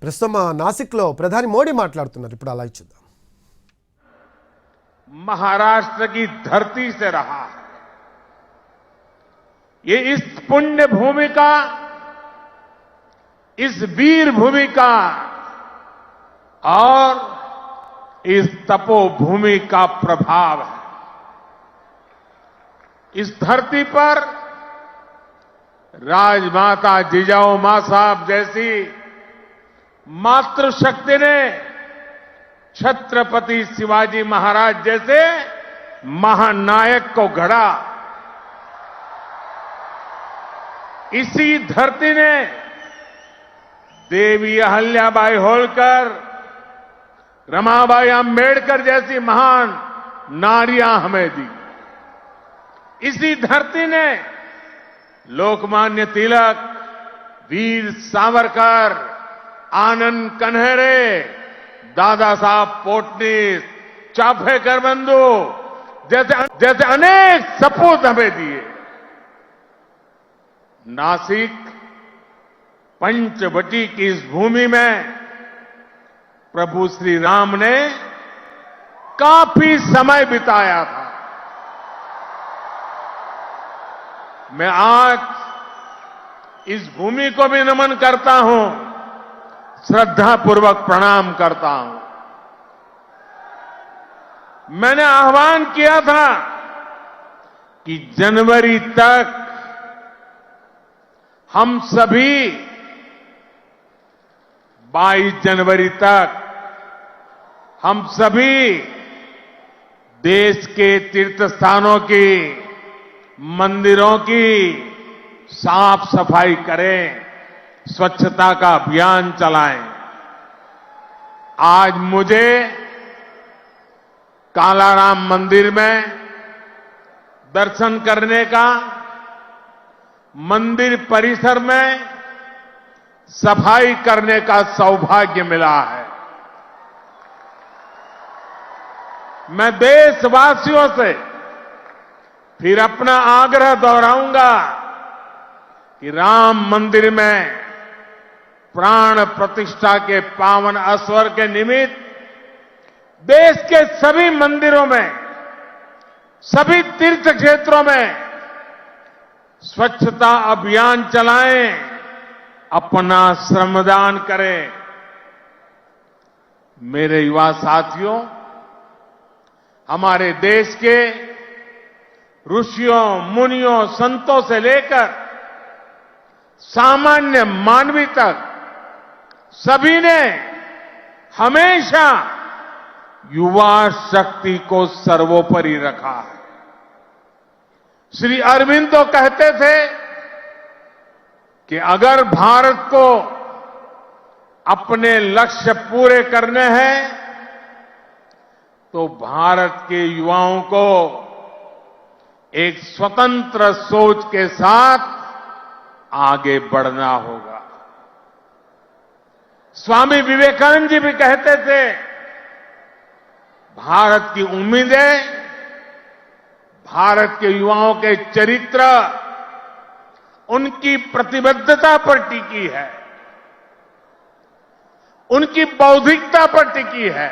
ప్రస్తుతం నాసిక్లో ప్రధాని మోడీ మాట్లాడుతున్నారు. ఇప్పుడు అలా చూద్దాం. महाराष्ट्र की धरती से रहा है। ये इस पुण्य भूमि का, इस वीर भूमि का और इस तपोभूमि का प्रभाव है। इस धरती पर राजमाता जिजाऊ मां साहब जैसी मातृशक्ति ने छत्रपति शिवाजी महाराज जैसे महानायक को गढ़ा। इसी धरती ने देवी अहल्याबाई होलकर, रमाबाई अंबेडकर जैसी महान नारियां हमें दी। इसी धरती ने लोकमान्य तिलक, वीर सावरकर, आनंद कन्हेरे, दादा साहब पोटनीस, चाफेकर बंधु जैसे अनेक सपूत हमें दिए। नासिक पंचवटी की इस भूमि में प्रभु श्री राम ने काफी समय बिताया था। मैं आज इस भूमि को भी नमन करता हूं, श्रद्धापूर्वक प्रणाम करता हूं। मैंने आह्वान किया था कि जनवरी तक हम सभी 22 जनवरी तक हम सभी देश के तीर्थ स्थानों की, मंदिरों की साफ सफाई करें, स्वच्छता का अभियान चलाएं। आज मुझे कालाराम मंदिर में दर्शन करने का, मंदिर परिसर में सफाई करने का सौभाग्य मिला है। मैं देशवासियों से फिर अपना आग्रह दोहराऊंगा कि राम मंदिर में प्राण प्रतिष्ठा के पावन अवसर के निमित्त देश के सभी मंदिरों में, सभी तीर्थ क्षेत्रों में स्वच्छता अभियान चलाएं, अपना श्रमदान करें। मेरे युवा साथियों, हमारे देश के ऋषियों, मुनियों, संतों से लेकर सामान्य मानवी तक सभी ने हमेशा युवा शक्ति को सर्वोपरि रखा है। श्री अरविंद तो कहते थे कि अगर भारत को अपने लक्ष्य पूरे करने हैं तो भारत के युवाओं को एक स्वतंत्र सोच के साथ आगे बढ़ना होगा। स्वामी विवेकानंद जी भी कहते थे, भारत की उम्मीदें भारत के युवाओं के चरित्र, उनकी प्रतिबद्धता पर टिकी है, उनकी बौद्धिकता पर टिकी है।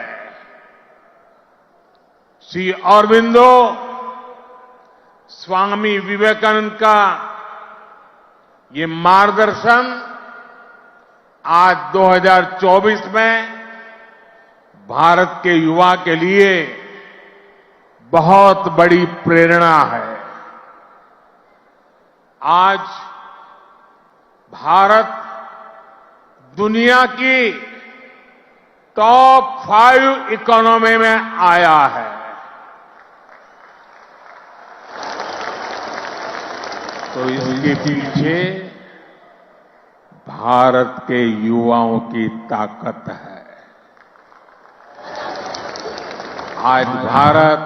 श्री अरविंदो स्वामी विवेकानंद का ये मार्गदर्शन आज 2024 में भारत के युवा के लिए बहुत बड़ी प्रेरणा है। आज भारत दुनिया की टॉप 5 इकोनॉमी में आया है। तो इसके पीछे भारत के युवाओं की ताकत है। आज भारत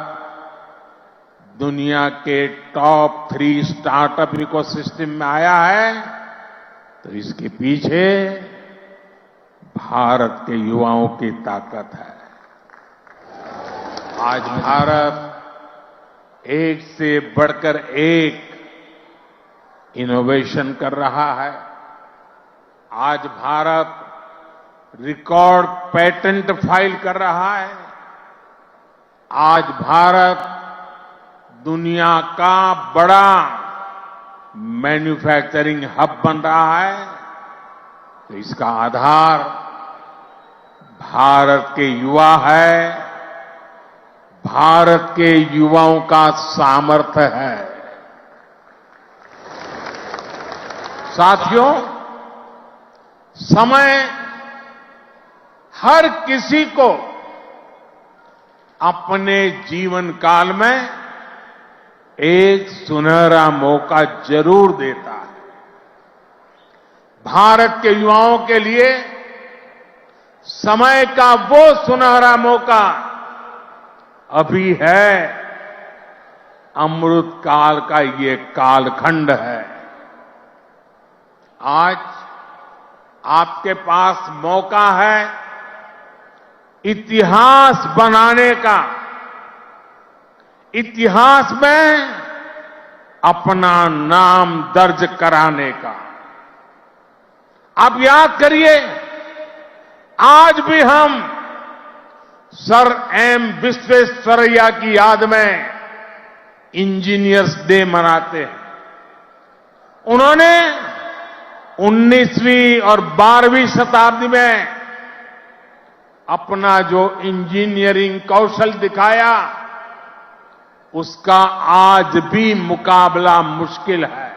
दुनिया के टॉप 3 स्टार्टअप इकोसिस्टम में आया है, तो इसके पीछे भारत के युवाओं की ताकत है। आज भारत एक से बढ़कर एक इनोवेशन कर रहा है। आज भारत रिकॉर्ड पेटेंट फाइल कर रहा है। आज भारत दुनिया का बड़ा मैन्युफैक्चरिंग हब बन रहा है। तो इसका आधार भारत के युवा है, भारत के युवाओं का सामर्थ्य है। साथियों, समय हर किसी को अपने जीवन काल में एक सुनहरा मौका जरूर देता है। भारत के युवाओं के लिए समय का वो सुनहरा मौका अभी है। अमृत काल का ये कालखंड है। आज आपके पास मौका है इतिहास बनाने का, इतिहास में अपना नाम दर्ज कराने का। आप याद करिए, आज भी हम सर एम विश्वेश्वरैया की याद में इंजीनियर्स डे मनाते हैं। उन्होंने 19वीं और 12वीं शताब्दी में अपना जो इंजीनियरिंग कौशल दिखाया, उसका आज भी मुकाबला मुश्किल है।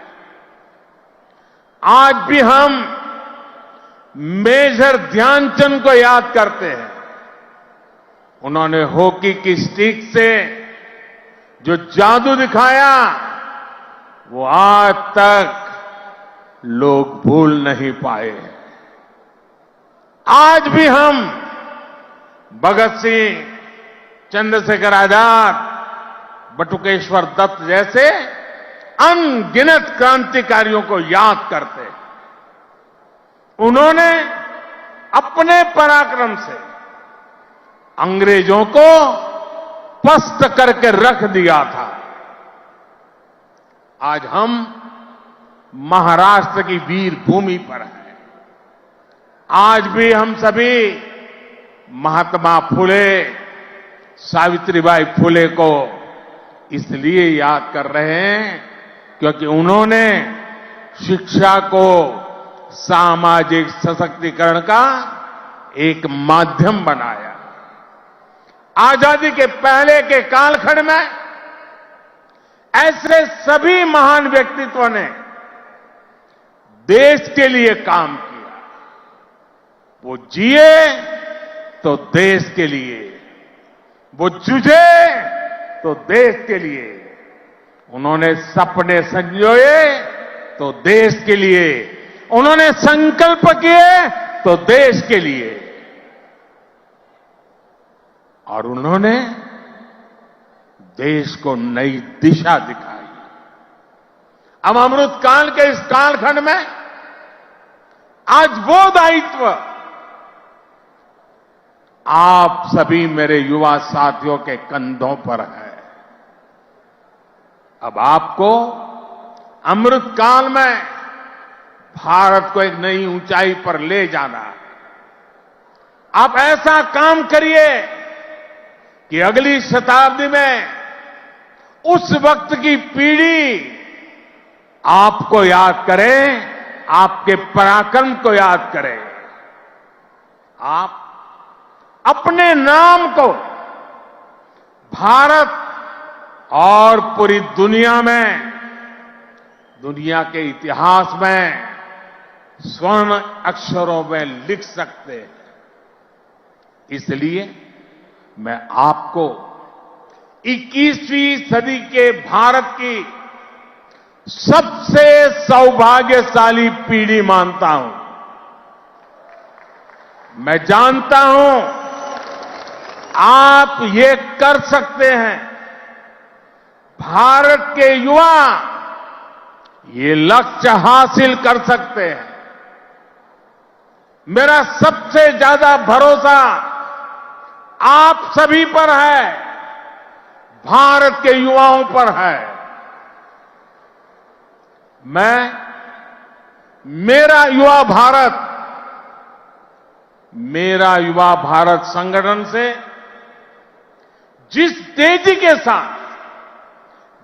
आज भी हम मेजर ध्यानचंद को याद करते हैं। उन्होंने हॉकी की स्टिक से जो जादू दिखाया, वो आज तक लोग भूल नहीं पाए। आज भी हम भगत सिंह, चंद्रशेखर आजाद, बटुकेश्वर दत्त जैसे अनगिनत क्रांतिकारियों को याद करते हैं। उन्होंने अपने पराक्रम से अंग्रेजों को पस्त करके रख दिया था। आज हम महाराष्ट्र की वीर भूमि पर हैं। आज भी हम सभी महात्मा फुले, सावित्रीबाई फुले को इसलिए याद कर रहे हैं क्योंकि उन्होंने शिक्षा को सामाजिक सशक्तिकरण का एक माध्यम बनाया। आजादी के पहले के कालखंड में ऐसे सभी महान व्यक्तित्वों ने देश के लिए काम किया। वो जिए तो देश के लिए, वो जूझे तो देश के लिए, उन्होंने सपने संजोए तो देश के लिए, उन्होंने संकल्प किए तो देश के लिए, और उन्होंने देश को नई दिशा दिखाई। अब अमृत काल के इस कालखंड में आज वो दायित्व आप सभी मेरे युवा साथियों के कंधों पर है। अब आपको अमृत काल में भारत को एक नई ऊंचाई पर ले जाना है। आप ऐसा काम करिए कि अगली शताब्दी में उस वक्त की पीढ़ी आपको याद करे, आपके पराक्रम को याद करे। आप अपने नाम को भारत और पूरी दुनिया में, दुनिया के इतिहास में स्वर्ण अक्षरों में लिख सकते हैं। इसलिए मैं आपको 21वीं सदी के भारत की सबसे सौभाग्यशाली पीढ़ी मानता हूं। मैं जानता हूं आप ये कर सकते हैं। भारत के युवा ये लक्ष्य हासिल कर सकते हैं। मेरा सबसे ज्यादा भरोसा आप सभी पर है, भारत के युवाओं पर है। मेरा युवा भारत, मेरा युवा भारत संगठन से जिस तेजी के साथ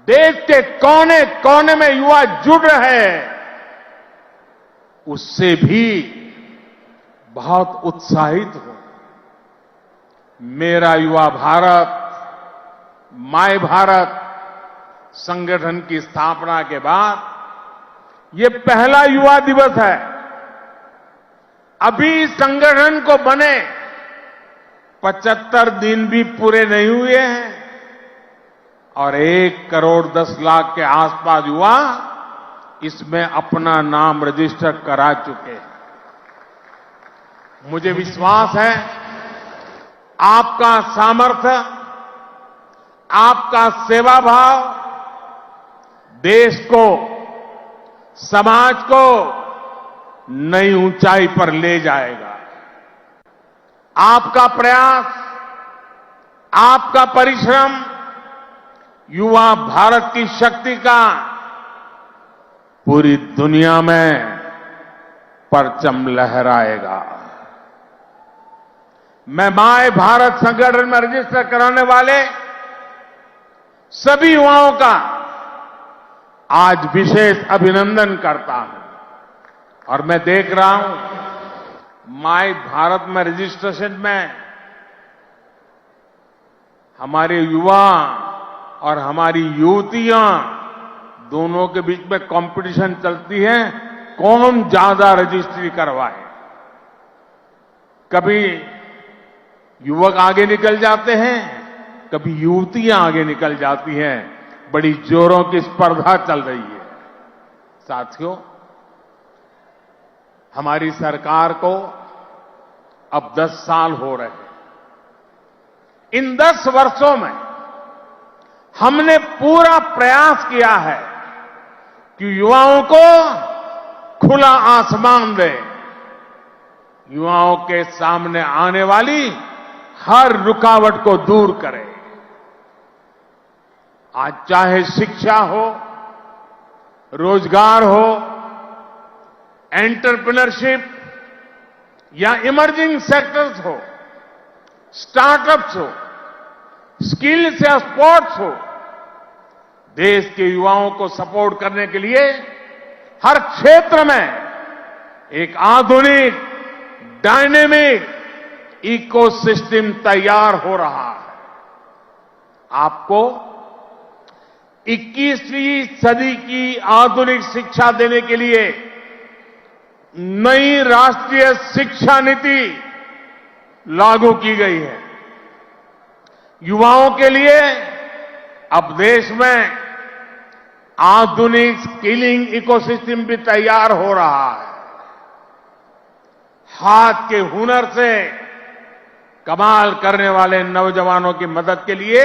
देश के कोने कोने में युवा जुड़ रहे हैं, उससे भी बहुत उत्साहित हूं। मेरा युवा भारत, माय भारत संगठन की स्थापना के बाद ये पहला युवा दिवस है। अभी इस संगठन को बने 75 दिन भी पूरे नहीं हुए हैं और 1 करोड़ 10 लाख के आसपास युवा इसमें अपना नाम रजिस्टर करा चुके हैं। मुझे विश्वास है आपका सामर्थ्य, आपका सेवा भाव देश को, समाज को नई ऊंचाई पर ले जाएगा। आपका प्रयास, आपका परिश्रम युवा भारत की शक्ति का पूरी दुनिया में परचम लहराएगा। मैं माय भारत संगठन में रजिस्टर कराने वाले सभी युवाओं का आज विशेष अभिनंदन करता हूं और मैं देख रहा हूं माय भारत में रजिस्ट्रेशन में हमारे युवा और हमारी युवतियां दोनों के बीच में कंपटीशन चलती है, कौन ज्यादा रजिस्ट्री करवाए। कभी युवक आगे निकल जाते हैं, कभी युवतियां आगे निकल जाती हैं। बड़ी जोरों की स्पर्धा चल रही है। साथियों, हमारी सरकार को अब 10 साल हो रहे हैं। इन 10 वर्षों में हमने पूरा प्रयास किया है कि युवाओं को खुला आसमान दे, युवाओं के सामने आने वाली हर रुकावट को दूर करें। आज चाहे शिक्षा हो, रोजगार हो, एंटरप्रेन्योरशिप या इमर्जिंग सेक्टर्स हो, स्टार्टअप्स हो, स्किल्स या स्पोर्ट्स हो, देश के युवाओं को सपोर्ट करने के लिए हर क्षेत्र में एक आधुनिक, डायनेमिक इकोसिस्टम तैयार हो रहा है। आपको 21वीं सदी की आधुनिक शिक्षा देने के लिए नई राष्ट्रीय शिक्षा नीति लागू की गई है। युवाओं के लिए अब देश में आधुनिक स्किलिंग इकोसिस्टम भी तैयार हो रहा है। हाथ के हुनर से कमाल करने वाले नौजवानों की मदद के लिए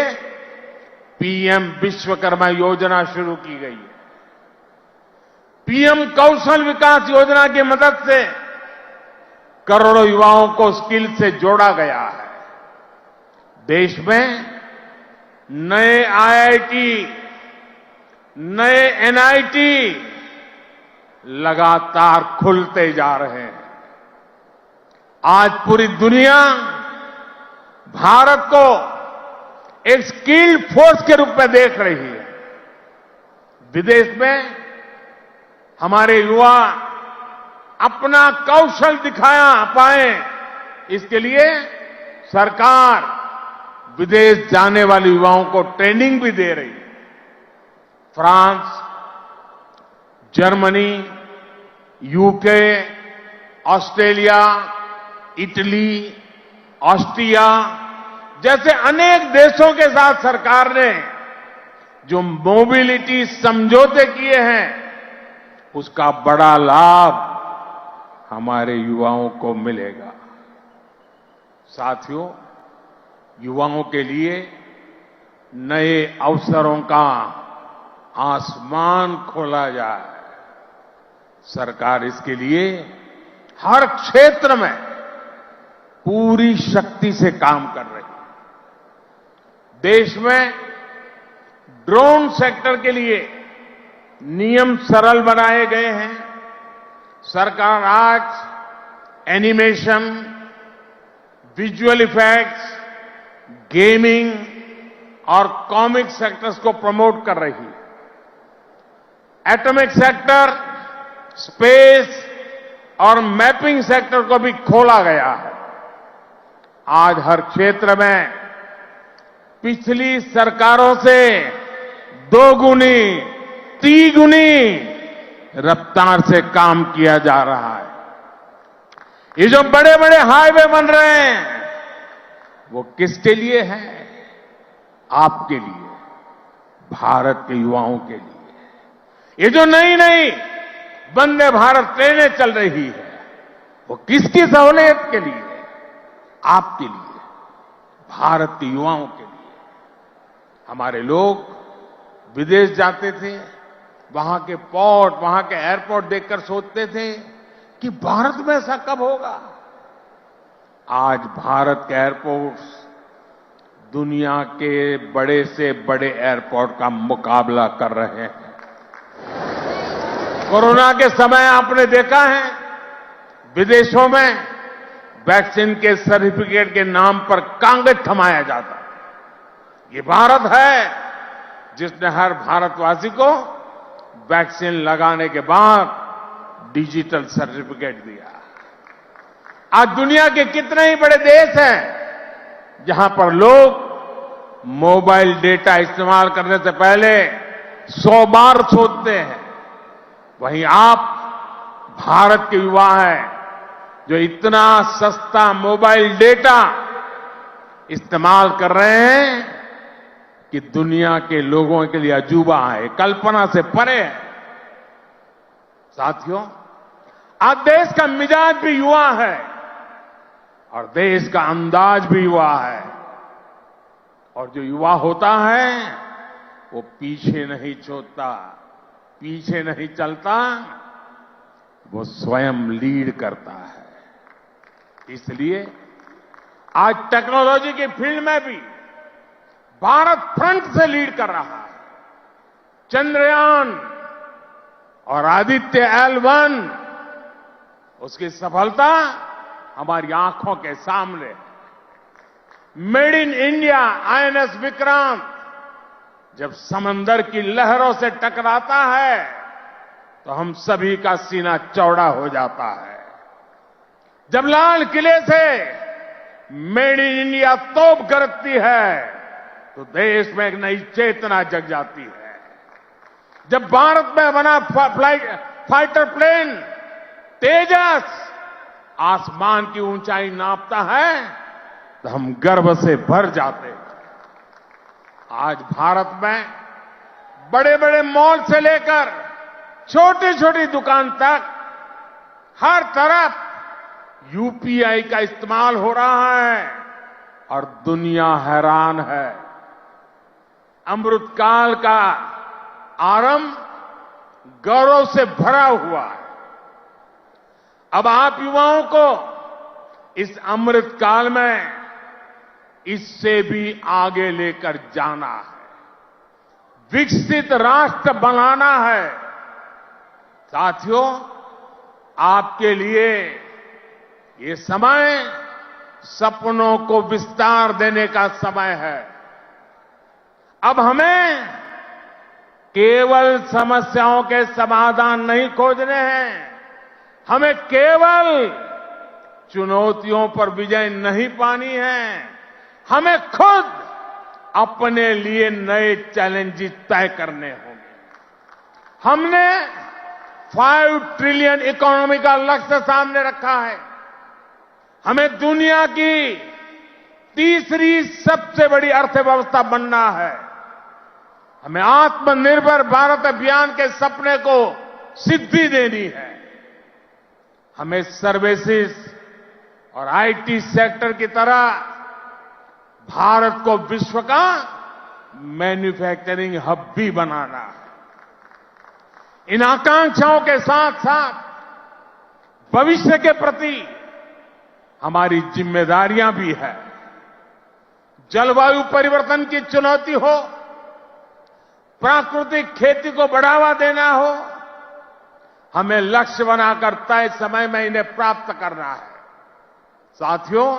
पीएम विश्वकर्मा योजना शुरू की गई है। पीएम कौशल विकास योजना की मदद से करोड़ों युवाओं को स्किल से जोड़ा गया है। देश में नए आईआईटी, नए एनआईटी लगातार खुलते जा रहे हैं। आज पूरी दुनिया भारत को एक स्किल्ड फोर्स के रूप में देख रही है। विदेश में हमारे युवा अपना कौशल दिखाया पाए, इसके लिए सरकार विदेश जाने वाले युवाओं को ट्रेनिंग भी दे रही है। France, Germany, UK, Australia, Italy, Austria जैसे अनेक देशों के साथ सरकार ने जो मोबिलिटी समझौते किए हैं, उसका बड़ा लाभ हमारे युवाओं को मिलेगा। साथियों, युवाओं के लिए नए अवसरों का आसमान खोला जाए, सरकार इसके लिए हर क्षेत्र में पूरी शक्ति से काम कर रही है। देश में ड्रोन सेक्टर के लिए नियम सरल बनाए गए हैं। सरकार आज एनिमेशन, विजुअल इफेक्ट्स, गेमिंग और कॉमिक सेक्टर्स को प्रमोट कर रही है। एटॉमिक सेक्टर, स्पेस और मैपिंग सेक्टर को भी खोला गया है। आज हर क्षेत्र में पिछली सरकारों से 2 गुनी, 3 गुनी रफ्तार से काम किया जा रहा है। ये जो बड़े बड़े हाईवे बन रहे हैं, वो किसके लिए है? आपके लिए, भारत के युवाओं के लिए। ये जो नई नई वंदे भारत ट्रेनें चल रही है, वो किसकी सहूलियत के लिए? आपके लिए, भारत के युवाओं के लिए। हमारे लोग विदेश जाते थे, वहां के पोर्ट, वहां के एयरपोर्ट देखकर सोचते थे कि भारत में ऐसा कब होगा। आज भारत के एयरपोर्ट्स दुनिया के बड़े से बड़े एयरपोर्ट का मुकाबला कर रहे हैं। कोरोना के समय आपने देखा है, विदेशों में वैक्सीन के सर्टिफिकेट के नाम पर कागज थमाया जाता। ये भारत है जिसने हर भारतवासी को वैक्सीन लगाने के बाद डिजिटल सर्टिफिकेट दिया। आज दुनिया के कितने ही बड़े देश हैं जहां पर लोग मोबाइल डेटा इस्तेमाल करने से पहले 100 बार सोचते हैं। वहीं आप भारत के युवा हैं जो इतना सस्ता मोबाइल डेटा इस्तेमाल कर रहे हैं कि दुनिया के लोगों के लिए अजूबा है, कल्पना से परे है। साथियों, आज देश का मिजाज भी युवा है और देश का अंदाज भी युवा है। और जो युवा होता है वो पीछे नहीं छोड़ता, पीछे नहीं चलता, वो स्वयं लीड करता है। इसलिए आज टेक्नोलॉजी की फील्ड में भी भारत फ्रंट से लीड कर रहा है। चंद्रयान और आदित्य L1, उसकी सफलता हमारी आंखों के सामने। Made in India INS Vikrant जब समंदर की लहरों से टकराता है तो हम सभी का सीना चौड़ा हो जाता है। जब लाल किले से मेड इन इंडिया तोप गरजती है तो देश में एक नई चेतना जग जाती है। जब भारत में बना फाइटर प्लेन तेजस आसमान की ऊंचाई नापता है तो हम गर्व से भर जाते हैं। आज भारत में बड़े बड़े मॉल से लेकर छोटी छोटी दुकान तक हर तरफ UPI का इस्तेमाल हो रहा है और दुनिया हैरान है। अमृतकाल का आरंभ गौरव से भरा हुआ है। अब आप युवाओं को इस अमृतकाल में इससे भी आगे लेकर जाना है, विकसित राष्ट्र बनाना है। साथियों, आपके लिए ये समय सपनों को विस्तार देने का समय है। अब हमें केवल समस्याओं के समाधान नहीं खोजने हैं, हमें केवल चुनौतियों पर विजय नहीं पानी है, हमें खुद अपने लिए नए चैलेंजेस तय करने होंगे। हमने 5 ट्रिलियन इकोनॉमी का लक्ष्य सामने रखा है। हमें दुनिया की तीसरी सबसे बड़ी अर्थव्यवस्था बनना है। हमें आत्मनिर्भर भारत अभियान के सपने को सिद्धि देनी है। हमें सर्विसेज और IT सेक्टर की तरह भारत को विश्व का मैन्युफैक्चरिंग हब भी बनाना है। इन आकांक्षाओं के साथ साथ भविष्य के प्रति हमारी जिम्मेदारियां भी है। जलवायु परिवर्तन की चुनौती हो, प्राकृतिक खेती को बढ़ावा देना हो, हमें लक्ष्य बनाकर तय समय में इन्हें प्राप्त करना है। साथियों,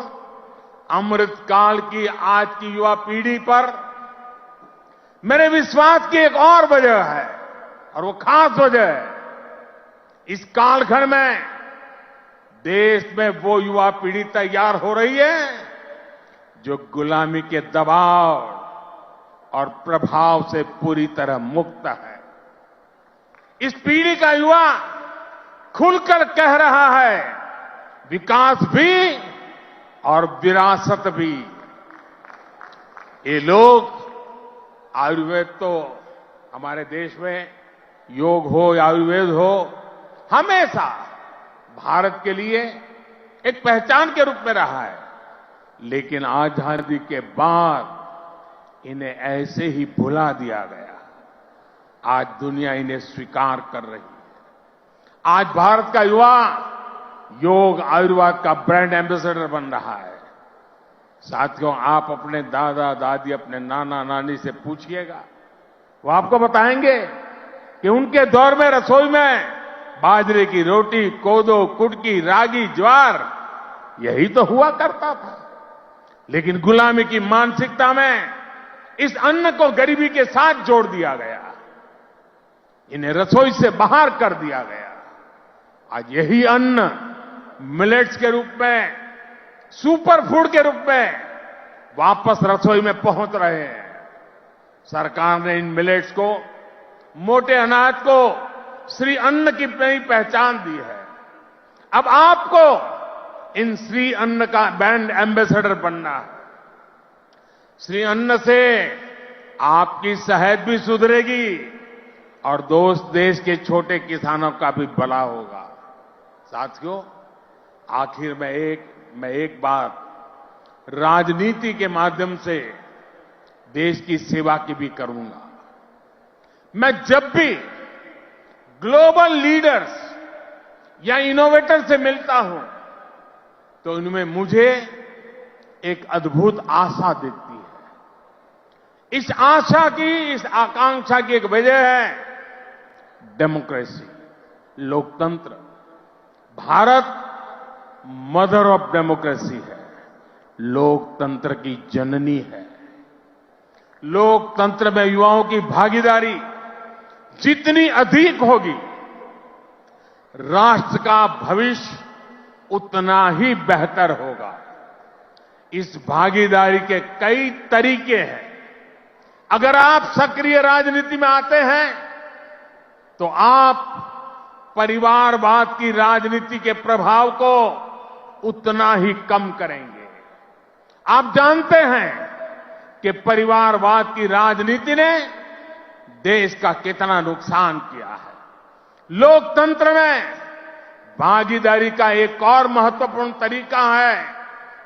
अमृतकाल की आज की युवा पीढ़ी पर मेरे विश्वास की एक और वजह है, और वो खास वजह है। इस कालखंड में देश में वो युवा पीढ़ी तैयार हो रही है जो गुलामी के दबाव और प्रभाव से पूरी तरह मुक्त है। इस पीढ़ी का युवा खुलकर कह रहा है, विकास भी और विरासत भी। ये लोग, आयुर्वेद तो हमारे देश में योग हो या आयुर्वेद हो, हमेशा भारत के लिए एक पहचान के रूप में रहा है, लेकिन आजादी के बाद इन्हें ऐसे ही भुला दिया गया। आज दुनिया इन्हें स्वीकार कर रही है। आज भारत का युवा योग आयुर्वेद का ब्रांड एम्बेसडर बन रहा है। साथियों, आप अपने दादा दादी, अपने नाना नानी से पूछिएगा, वो आपको बताएंगे कि उनके दौर में रसोई में बाजरे की रोटी, कोदो, कुटकी, रागी, ज्वार, यही तो हुआ करता था। लेकिन गुलामी की मानसिकता में इस अन्न को गरीबी के साथ जोड़ दिया गया, इन्हें रसोई से बाहर कर दिया गया। आज यही अन्न मिलेट्स के रूप में, सुपर फूड के रूप में वापस रसोई में पहुंच रहे हैं। सरकार ने इन मिलेट्स को, मोटे अनाज को श्री अन्न की नई पहचान दी है। अब आपको इन श्री अन्न का ब्रांड एम्बेसडर बनना है। श्री अन्न से आपकी सेहत भी सुधरेगी और देश के छोटे किसानों का भी भला होगा। साथियों, आखिर में एक बात राजनीति के माध्यम से देश की सेवा की भी करूंगा। मैं जब भी ग्लोबल लीडर्स या इनोवेटर से मिलता हूं तो इनमें मुझे एक अद्भुत आशा दिखती है। इस आशा की, इस आकांक्षा की एक वजह है डेमोक्रेसी, लोकतंत्र। भारत मदर ऑफ डेमोक्रेसी है, लोकतंत्र की जननी है। लोकतंत्र में युवाओं की भागीदारी जितनी अधिक होगी, राष्ट्र का भविष्य उतना ही बेहतर होगा। इस भागीदारी के कई तरीके हैं। अगर आप सक्रिय राजनीति में आते हैं तो आप परिवारवाद की राजनीति के प्रभाव को उतना ही कम करेंगे। आप जानते हैं कि परिवारवाद की राजनीति ने देश का कितना नुकसान किया है। लोकतंत्र में भागीदारी का एक और महत्वपूर्ण तरीका है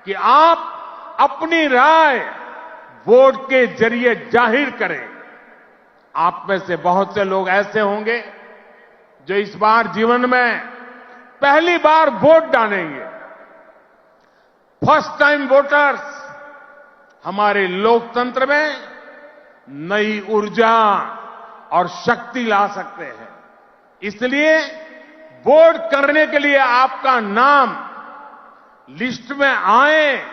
कि आप अपनी राय वोट के जरिए जाहिर करें। आप में से बहुत से लोग ऐसे होंगे जो इस बार जीवन में पहली बार वोट डालेंगे। फर्स्ट टाइम वोटर्स हमारे लोकतंत्र में नई ऊर्जा और शक्ति ला सकते हैं। इसलिए वोट करने के लिए आपका नाम लिस्ट में आए,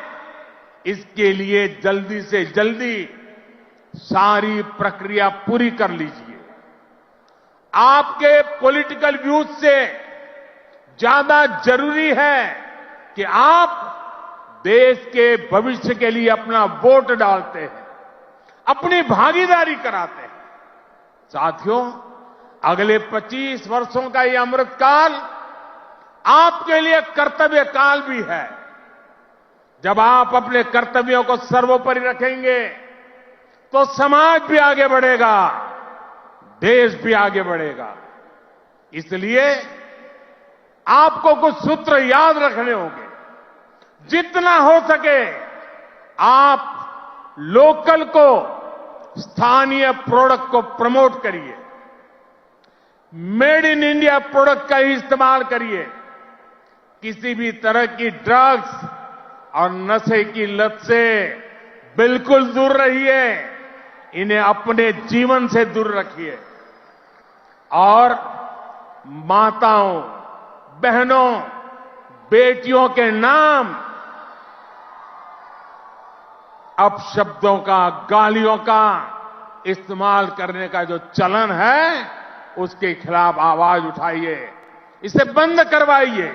इसके लिए जल्दी से जल्दी सारी प्रक्रिया पूरी कर लीजिए। आपके पॉलिटिकल व्यूज से ज्यादा जरूरी है कि आप देश के भविष्य के लिए अपना वोट डालते हैं, अपनी भागीदारी कराते हैं। साथियों, अगले 25 वर्षों का यह अमृतकाल आपके लिए कर्तव्य काल भी है। जब आप अपने कर्तव्यों को सर्वोपरि रखेंगे तो समाज भी आगे बढ़ेगा, देश भी आगे बढ़ेगा। इसलिए आपको कुछ सूत्र याद रखने होंगे। जितना हो सके आप लोकल को, स्थानीय प्रोडक्ट को प्रमोट करिए। मेड इन इंडिया प्रोडक्ट का ही इस्तेमाल करिए। किसी भी तरह की ड्रग्स और नशे की लत से बिल्कुल दूर रहिए। इन्हें अपने जीवन से दूर रखिए और माताओं, बहनों, बेटियों के नाम अपशब्दों का, गालियों का इस्तेमाल करने का जो चलन है, उसके खिलाफ आवाज उठाइए, इसे बंद करवाइए।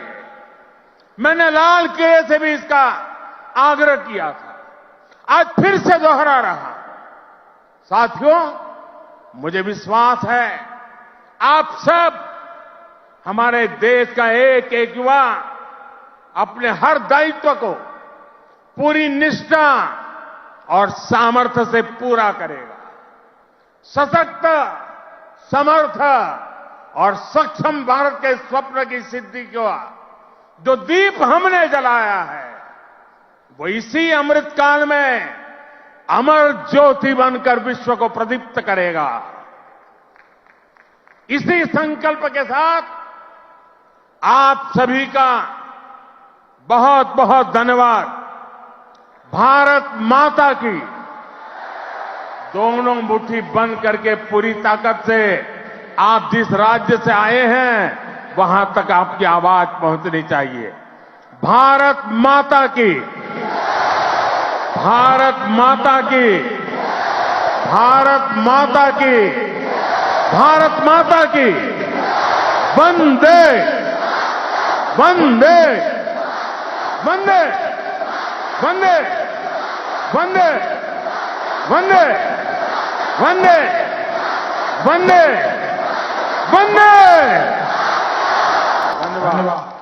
मैंने लाल किले से भी इसका आग्रह किया था, आज फिर से दोहरा रहा। साथियों, मुझे विश्वास है आप सब, हमारे देश का एक एक युवा अपने हर दायित्व को पूरी निष्ठा और सामर्थ्य से पूरा करेगा। सशक्त, समर्थ और सक्षम भारत के स्वप्न की सिद्धि का जो दीप हमने जलाया है, वो इसी अमृत काल में अमर ज्योति बनकर विश्व को प्रदीप्त करेगा। इसी संकल्प के साथ आप सभी का बहुत बहुत धन्यवाद। भारत माता की दोनों मुट्ठी बंद करके पूरी ताकत से आप जिस राज्य से आए हैं, वहां तक आपकी आवाज पहुंचनी चाहिए। भारत माता की, भारत माता की, भारत माता की, भारत माता की। वंदे वंदे वंदे वंदे वंदे वंदे वंदे वंदे वंदे। धन्यवाद।